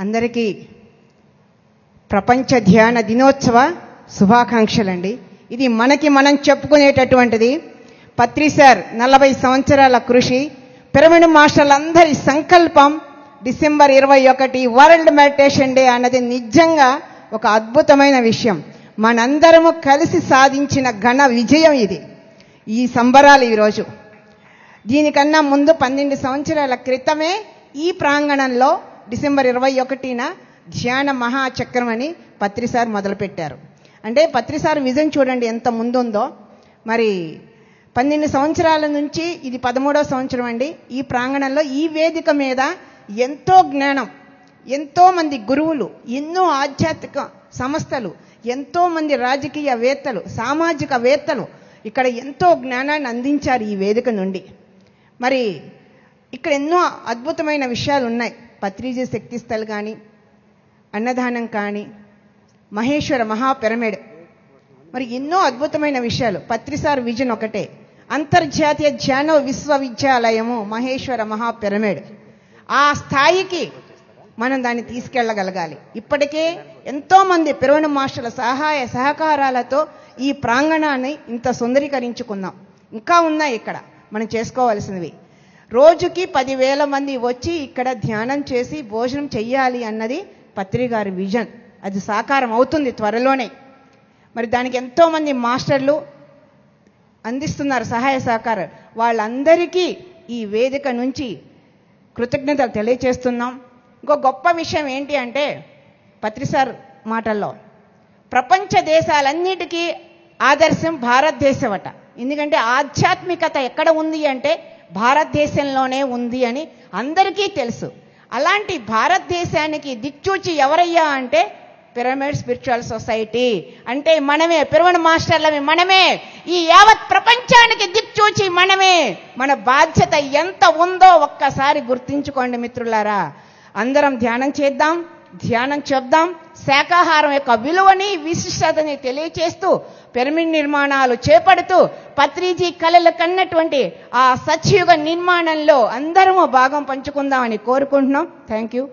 అందరికీ ప్రపంచ ధ్యాన దినోత్సవ శుభాకాంక్షలండి. ఇది మనకి మనం చెప్పుకునేటటువంటిది. పత్రి సార్ 40 సంవత్సరాల కృషి, పిరమిడ్ మాస్టర్లందరి సంకల్పం డిసెంబర్ 21 వరల్డ్ మెడిటేషన్ డే అన్నది నిజంగా ఒక అద్భుతమైన విషయం. మనందరము కలిసి సాధించిన ఘన విజయం ఇది. ఈ సంబరాలు ఈరోజు. దీనికన్నా ముందు 12 సంవత్సరాల క్రితమే ఈ ప్రాంగణంలో డిసెంబర్ 21న ధ్యాన మహాచక్రం అని పత్రి సార్ మొదలుపెట్టారు. అంటే పత్రి సార్ విజన్ చూడండి ఎంత ముందుందో. మరి 12 సంవత్సరాల నుంచి ఇది 13వ సంవత్సరం అండి. ఈ ప్రాంగణంలో ఈ వేదిక మీద ఎంతో జ్ఞానం, ఎంతో మంది గురువులు, ఎన్నో ఆధ్యాత్మిక సంస్థలు, ఎంతో మంది రాజకీయవేత్తలు, సామాజికవేత్తలు ఇక్కడ ఎంతో జ్ఞానాన్ని అందించారు ఈ వేదిక నుండి. మరి ఇక్కడ ఎన్నో అద్భుతమైన విషయాలు ఉన్నాయి. పత్రిజీ శక్తిస్థల్ కానీ, అన్నదానం కానీ, మహేశ్వర మహాపిరమిడ్, మరి ఎన్నో అద్భుతమైన విషయాలు. పత్రిసార్ విజన్ ఒకటే, అంతర్జాతీయ ధ్యాన విశ్వవిద్యాలయము మహేశ్వర మహాపిరమిడ్. ఆ స్థాయికి మనం దాన్ని తీసుకెళ్ళగలగాలి. ఇప్పటికే ఎంతో మంది పిరమిడ్ మాస్టర్ల సహాయ సహకారాలతో ఈ ప్రాంగణాన్ని ఇంత సుందరీకరించుకున్నాం. ఇంకా ఉన్నాయి ఇక్కడ మనం చేసుకోవాల్సినవి. రోజుకి 10,000 మంది వచ్చి ఇక్కడ ధ్యానం చేసి భోజనం చెయ్యాలి అన్నది పత్రి గారి విజన్. అది సాకారం అవుతుంది త్వరలోనే. మరి దానికి ఎంతో మంది మాస్టర్లు అందిస్తున్నారు సహాయ సహకారం. వాళ్ళందరికీ ఈ వేదిక నుంచి కృతజ్ఞతలు తెలియచేస్తున్నాం. ఇంకో గొప్ప విషయం ఏంటి అంటే, పత్రిసార్ మాటల్లో ప్రపంచ దేశాలన్నిటికీ ఆదర్శం భారతదేశం అట. ఎందుకంటే ఆధ్యాత్మికత ఎక్కడ ఉంది అంటే భారతదేశంలోనే ఉంది అని అందరికీ తెలుసు. అలాంటి భారతదేశానికి దిక్చూచి ఎవరయ్యా అంటే పిరమిడ్ స్పిరిచువల్ సొసైటీ. అంటే మనమే, పిరమిడ్ మాస్టర్లమే, మనమే ఈ యావత్ ప్రపంచానికి దిక్చూచి మనమే. మన బాధ్యత ఎంత ఉందో ఒక్కసారి గుర్తించుకోండి మిత్రులారా. అందరం ధ్యానం చేద్దాం, ధ్యానం చెప్దాం. శాకాహారం యొక్క విలువని, విశిష్టతని తెలియచేస్తూ పిరమిడ్ నిర్మాణాలు చేపడుతూ పత్రిజీ కళలు కన్నటువంటి ఆ సత్యయుగ నిర్మాణంలో అందరము భాగం పంచుకుందామని కోరుకుంటున్నాం. Thank you.